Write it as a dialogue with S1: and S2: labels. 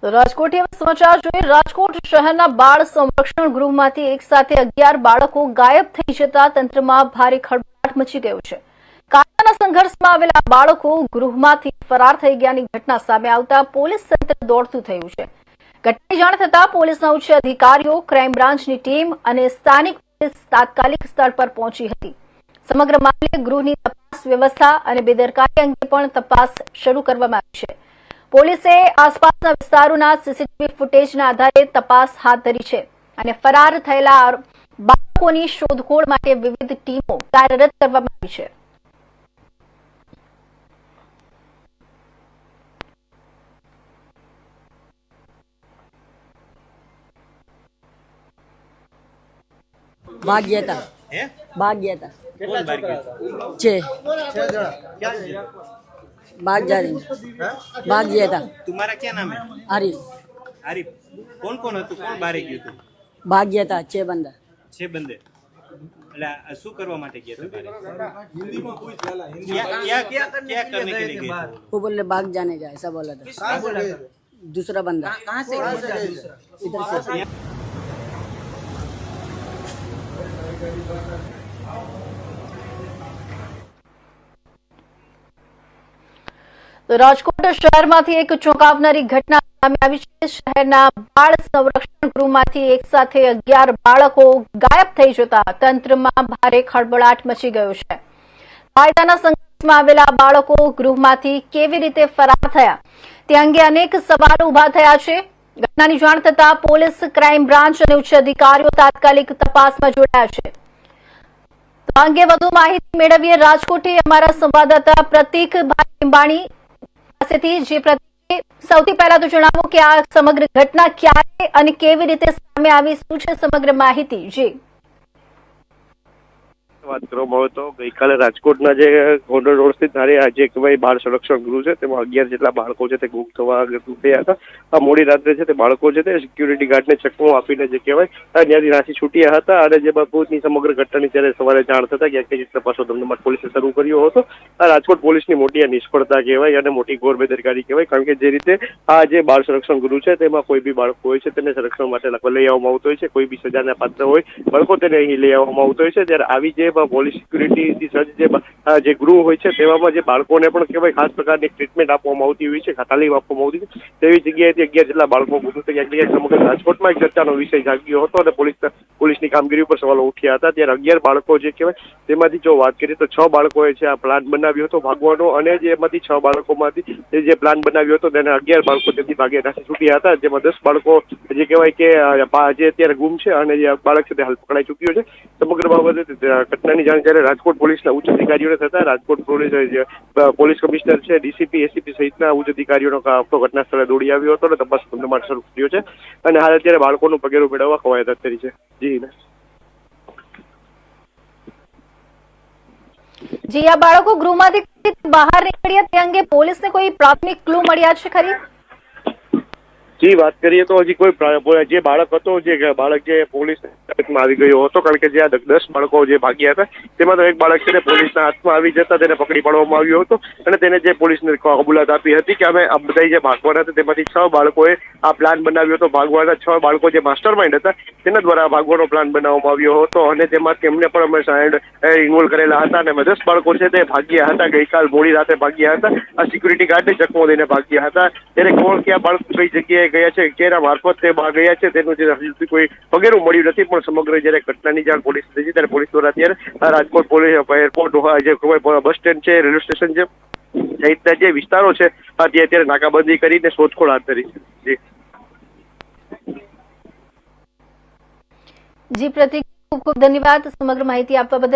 S1: તો રાજકોટથી સમાચાર જોઈએ। રાજકોટ શહેરના બાળ સંરક્ષણ ગૃહમાંથી એક સાથે 11 બાળકો ગાયબ થઈ જતા તંત્રમાં ભારે ખળભળાટ મચી ગયો છે। કાયદાના સંઘર્ષમાં આવેલા બાળકો ગૃહમાંથી ફરાર થઈ ગયાની ઘટના સામે આવતા પોલીસ તંત્ર દોડતું થયું છે। ઘટનાની જાણ થતાં પોલીસના ઉચ્ચ અધિકારીઓ, ક્રાઇમ બ્રાન્ચની ટીમ અને સ્થાનિક પોલીસ તાત્કાલિક સ્થળ પર પહોંચી હતી। સમગ્ર મામલે ગૃહની તપાસ વ્યવસ્થા અને બેદરકારી અંગે પણ તપાસ શરૂ કરવામાં આવી છે। પોલીસે આસપાસના વિસ્તારોના સીસીટીવી ફૂટેજના આધારે તપાસ હાથ ધરી છે અને ફરાર થયેલા બાળકોની શોધખોળ માટે વિવિધ ટીમો કાર્યરત કરવામાં આવી છે।
S2: भाग गया था।
S3: है?
S2: भाग गया था।
S3: कौन बाहर गया?
S2: 6
S3: क्या है?
S2: भाग जा रही
S3: हाँ?
S2: भाग गया था।
S3: तुम्हारा क्या नाम है?
S2: आरिफ
S3: आरिफ। कौन कौन હતું? કોણ બહાર ગયું હતું?
S2: भाग गया था। 6 बंदा
S3: 6 બંદે। એટલે આ શું કરવા માટે ગયા હતા બહાર? હિન્દીમાં પૂછ પહેલા। क्या करने के लिए गए थे?
S2: वो बोले भाग जाने का ऐसा बोला था।
S3: कहाँ बोला था?
S2: दूसरा बंदा
S3: कहाँ से
S2: इधर से।
S1: તો રાજકોટ શહેરમાંથી એક ચોંકાવનારી ઘટના સામે આવી છે। શહેરના બાળ સંરક્ષણ ગૃહમાંથી એક સાથે 11 બાળકો ગાયબ થઈ જતા તંત્રમાં ભારે ખળભળાટ મચી ગયો છે। કાયદાના સંઘર્ષમાં આવેલા બાળકો ગૃહમાંથી કેવી રીતે ફરાર થયા તે અંગે અનેક સવાલો ઉભા થયા છે। ઘટનાની જાણ થતાં પોલીસ, ક્રાઇમ બ્રાન્ચ અને ઉચ્ચ અધિકારીઓ તાત્કાલિક તપાસમાં જોડાયા છે। તો આ અંગે વધુ માહિતી મેળવીએ રાજકોટથી અમારા સંવાદદાતા પ્રતીકભાઈ લીંબાણી પાસેથી। જે પ્રતીક, સૌથી પહેલા તો જણાવો કે આ સમગ્ર ઘટના ક્યારે અને કેવી રીતે સામે આવી, શું છે સમગ્ર માહિતી? જી
S4: વાત કરવામાં આવે તો ગઈકાલે રાજકોટના જે ગોંડલ રોડ સ્થિત આજે કહેવાય બાળ સંરક્ષણ ગૃહ છે તેમાં 11 જેટલા બાળકો છે તે ગુમ થવા થયા હતા। આ મોડી રાત્રે છે તે બાળકો છે તે સિક્યુરિટી ગાર્ડને ચકમો આપીને જે કહેવાય ત્યાંથી નાસી છૂટ્યા હતા અને જે બાબતની સમગ્ર ઘટનાની ત્યારે સવારે જાણ થતા ક્યાંક તપાસો ધમધમાટ પોલીસે શરૂ કર્યો હતો। આ રાજકોટ પોલીસની મોટી નિષ્ફળતા કહેવાય અને મોટી ઘોર બેદરકારી કહેવાય, કારણ કે જે રીતે આ જે બાળ સંરક્ષણ ગૃહ છે તેમાં કોઈ બી બાળકો હોય છે તેને સંરક્ષણ માટે લઈ આવવામાં આવતો હોય છે, કોઈ બી સજાના પાત્ર હોય બાળકો તેને અહીં લઈ આવવામાં આવતો હોય છે। ત્યારે આવી જે પોલીસ સિક્યુરિટીથી સજ્જ જે ગૃહ હોય છે તેવામાં જે બાળકોને પણ કહેવાય ખાસ પ્રકારની ટ્રીટમેન્ટ આપવામાં આવતી હોય છે, તાલીમ આપવામાં આવતી છે, તેવી જગ્યાએથી 11 જેટલા બાળકો ગુમ થઈ ગયા। સમગ્ર રાજકોટમાં એક ચર્ચાનો વિષય જાગ્યો હતો અને પોલીસની કામગીરી ઉપર સવાલો ઉઠ્યા હતા। ત્યારે 11 બાળકો જે કહેવાય તેમાંથી જો વાત કરીએ તો 6 બાળકોએ છે આ પ્લાન બનાવ્યો હતો ભાગવાનો, અને જેમાંથી 6 બાળકોમાંથી જે પ્લાન બનાવ્યો હતો તેને 11 બાળકો તેથી ભાગે નાસી છૂટ્યા હતા, જેમાં 10 બાળકો જે કહેવાય કે જે અત્યારે ગુમ છે અને જે બાળક છે તે હાલ પકડાઈ ચૂક્યો છે। સમગ્ર બાબતે ઘટનાની જાણ જ્યારે રાજકોટ પોલીસના ઉચ્ચ અધિકારીઓને થતા રાજકોટ પોલીસ કમિશનર છે, ડીસીપી, એસીપી સહિતના ઉચ્ચ અધિકારીઓનો ઘટના સ્થળે દોડી આવ્યો હતો અને તપાસ ધમધમાટ શરૂ કર્યો છે અને હાલ અત્યારે બાળકોનું પગેરું મેળવવા કવાયત હાથ ધરી છે।
S1: જી આ બાળકો ગૃહમાંથી બહાર નીકળ્યા તે અંગે પોલીસને કોઈ પ્રાથમિક ક્લુ મળ્યા છે ખરી?
S4: જી વાત કરીએ તો હજી કોઈ જે બાળક હતો જે બાળક જે પોલીસ આવી ગયો હતો, કારણ કે જે આ 10 બાળકો જે ભાગ્યા હતા તેમાં તો એક બાળક છે પોલીસના હાથમાં આવી જતા તેને પકડી પાડવામાં આવ્યો હતો અને તેને જે પોલીસને કબૂલાત આપી હતી કે અમે આ બધા જે ભાગવાના હતા તેમાંથી 6 બાળકોએ આ પ્લાન બનાવ્યો હતો ભાગવાના। 6 બાળકો જે માસ્ટર માઇન્ડ હતા તેના દ્વારા ભાગવાનો પ્લાન બનાવવામાં આવ્યો હતો અને તેમાં તેમને પણ અમે ઇન્વોલ્વ કરેલા હતા અને 10 બાળકો છે તે ભાગ્યા હતા, ગઈકાલ મોડી રાતે ભાગ્યા હતા। આ સિક્યુરિટી ગાર્ડને ચકમો દઈને ભાગ્યા હતા। ત્યારે કોણ ક્યાં બાળકો કઈ જગ્યાએ ગયા છે, કેના મારફત તે ગયા છે તેનું જે હજુ કોઈ પગેરું મળ્યું નથી, પણ સમગ્ર જયારે ઘટનાની જાણ પોલીસ થઈ છે ત્યારે પોલીસ દ્વારા અત્યારે રાજકોટ પોલીસ એરપોર્ટ જે બસ સ્ટેન્ડ છે, રેલવે સ્ટેશન છે સહિતના જે વિસ્તારો છે ત્યાં અત્યારે નાકાબંધી કરીને શોધખોળ હાથ ધરી છે।
S1: જી પ્રતીક, ખૂબ ખૂબ ધન્યવાદ સમગ્ર માહિતી આપવા બદલ।